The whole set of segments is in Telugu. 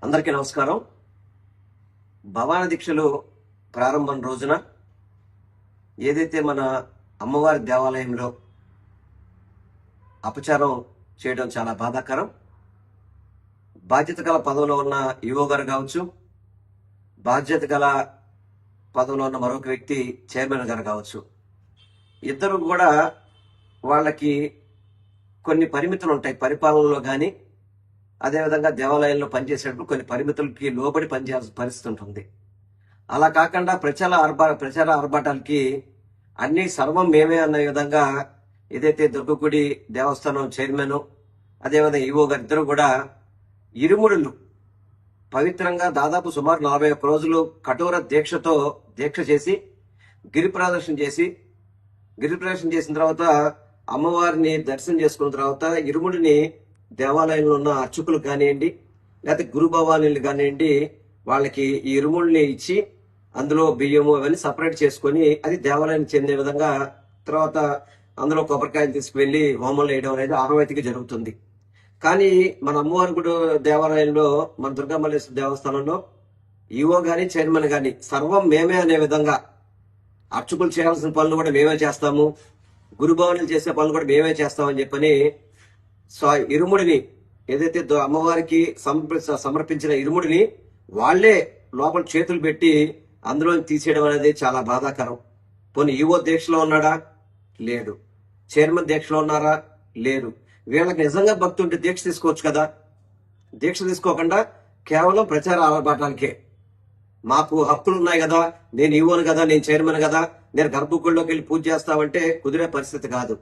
అందరికీ నమస్కారం. భవానీ దీక్షలు ప్రారంభం రోజున ఏదైతే మన అమ్మవారి దేవాలయంలో అపచారం చేయడం చాలా బాధాకరం. బాధ్యత గల పదవిలో ఉన్న ఈవో గారు కావచ్చు, బాధ్యత గల పదవిలో ఉన్న మరొక వ్యక్తి చైర్మన్ గారు కావచ్చు, ఇద్దరు కూడా వాళ్ళకి కొన్ని పరిమితులు ఉంటాయి. పరిపాలనలో కానీ అదేవిధంగా దేవాలయంలో పనిచేసేటప్పుడు కొన్ని పరిమితులకి లోబడి పనిచేయాల్సిన పరిస్థితి ఉంటుంది. అలా కాకుండా ప్రచార ఆర్భాటాలకి అన్ని సర్వం మేమే అన్న విధంగా ఏదైతే దుర్గగుడి దేవస్థానం చైర్మన్ అదేవిధంగా ఈవో గారు ఇద్దరు కూడా ఇరుముడులు పవిత్రంగా దాదాపు సుమారు 41 రోజులు కఠోర దీక్ష చేసి గిరి ప్రదర్శన చేసిన తర్వాత అమ్మవారిని దర్శనం చేసుకున్న తర్వాత ఇరుముడిని దేవాలయంలో ఉన్న అర్చకులు కానివ్వండి, లేకపోతే గురు భవానీలు కానివ్వండి, వాళ్ళకి ఈ ఇరుముడిని ఇచ్చి అందులో బియ్యము అవన్నీ సపరేట్ చేసుకొని అది దేవాలయానికి చెందే విధంగా తర్వాత అందులో కొబ్బరికాయలు తీసుకువెళ్లి హోమంలో వేయడం అనేది ఆనవాయితీగా జరుగుతుంది. కానీ మన అమ్మవారి గుడి దేవాలయంలో మన దుర్గామల్లేశ్వర దేవస్థానంలో ఈవో గాని చైర్మన్ గాని సర్వం మేమే అనే విధంగా అర్చకులు చేయాల్సిన పనులు కూడా మేమే చేస్తాము, గురు భవానీలు చేసే పనులు కూడా మేమే చేస్తామని చెప్పని ఇరుముడిని ఏదైతే అమ్మవారికి సమర్పించిన ఇరుముడిని వాళ్లే లోపల చేతులు పెట్టి అందులో తీసేయడం అనేది చాలా బాధాకరం. పోనీ ఈవో దీక్షలో ఉన్నాడా? లేడు. చైర్మన్ దీక్షలో ఉన్నారా? లేరు. వీళ్ళకి నిజంగా భక్తి ఉంటే దీక్ష తీసుకోవచ్చు కదా. దీక్ష తీసుకోకుండా కేవలం ప్రచార ఆర్భాటాలకే మాకు హక్కులు ఉన్నాయి కదా, నేను ఈవోను కదా, నేను చైర్మన్ కదా, నేను గర్భగుడిలోకి వెళ్ళి పూజ చేస్తామంటే కుదిరే పరిస్థితి కాదు.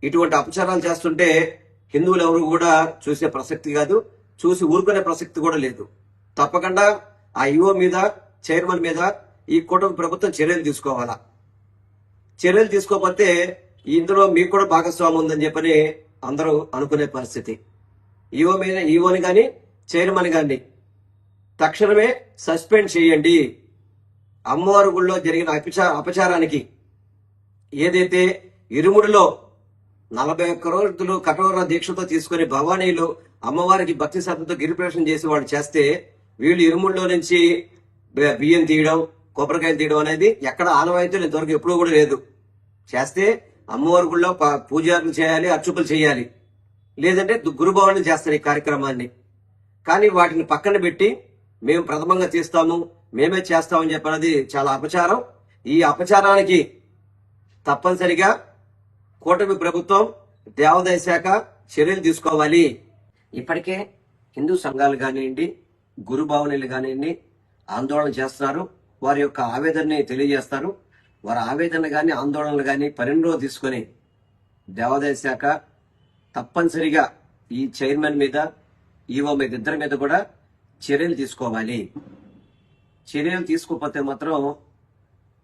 ఇటువంటి అపచారాలు చేస్తుంటే హిందువులు ఎవరు కూడా చూసే ప్రసక్తి కాదు, చూసి ఊరుకునే ప్రసక్తి కూడా లేదు. తప్పకుండా ఆ ఈవో మీద చైర్మన్ మీద ఈ కూటమి ప్రభుత్వం చర్యలు తీసుకోవాలా. చర్యలు తీసుకోకపోతే ఇందులో మీకు కూడా భాగస్వామ్యం ఉందని చెప్పని అందరూ అనుకునే పరిస్థితి. ఈవోని కానీ చైర్మన్ గాని తక్షణమే సస్పెండ్ చేయండి. అమ్మవారి గుళ్ళో జరిగిన అపచారానికి ఏదైతే ఇరుముడిలో 41 రోజులు కఠోర దీక్షతో తీసుకుని భవానీలు అమ్మవారికి భక్తి శ్రద్ధతో గిరిప్రదక్షిణ చేసి వాళ్ళు చేస్తే వీళ్ళు ఇరుముడిలో నుంచి బియ్యం తీయడం, కొబ్బరికాయలు తీయడం అనేది ఎక్కడ ఆనవాయితీలు ఇంతవరకు ఎప్పుడూ కూడా లేదు. చేస్తే అమ్మవారి గుళ్ళో పూజారులు చేయాలి, అర్చకులు చేయాలి, లేదంటే గురు భవానీ చేస్తారు ఈ కార్యక్రమాన్ని. కానీ వాటిని పక్కన పెట్టి మేము ప్రథమంగా తీస్తాము, మేమే చేస్తామని చెప్పినది చాలా అపచారం. ఈ అపచారానికి తప్పనిసరిగా కూటమి ప్రభుత్వం, దేవాదాయ శాఖ చర్యలు తీసుకోవాలి. ఇప్పటికే హిందూ సంఘాలు కానివ్వండి, గురు భవానీలు కానివ్వండి ఆందోళన చేస్తున్నారు. వారి యొక్క ఆవేదనని తెలియజేస్తారు. వారి ఆవేదన కానీ ఆందోళనలు కానీ పరిణిలో తీసుకొని దేవాదాయ శాఖ తప్పనిసరిగా ఈ చైర్మన్ మీద, ఈవో మీద ఇద్దరి మీద కూడా చర్యలు తీసుకోవాలి. చర్యలు తీసుకోకపోతే మాత్రం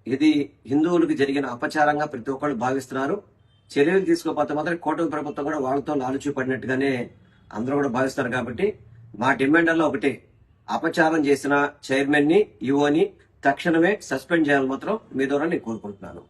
ఇది హిందువులకు జరిగిన అపచారంగా ప్రతి ఒక్కళ్ళు భావిస్తున్నారు. చర్యలు తీసుకోకపోతే మాత్రం కూటమి ప్రభుత్వం కూడా వాళ్ళతో లాలుచీ పడినట్టుగానే అందరూ కూడా భావిస్తారు. కాబట్టి మా డిమాండ్లో ఒకటి, అపచారం చేసిన చైర్మన్ ని, ఈవోని తక్షణమే సస్పెండ్ చేయాలని మాత్రం మీ ద్వారా నేను కోరుకుంటున్నాను.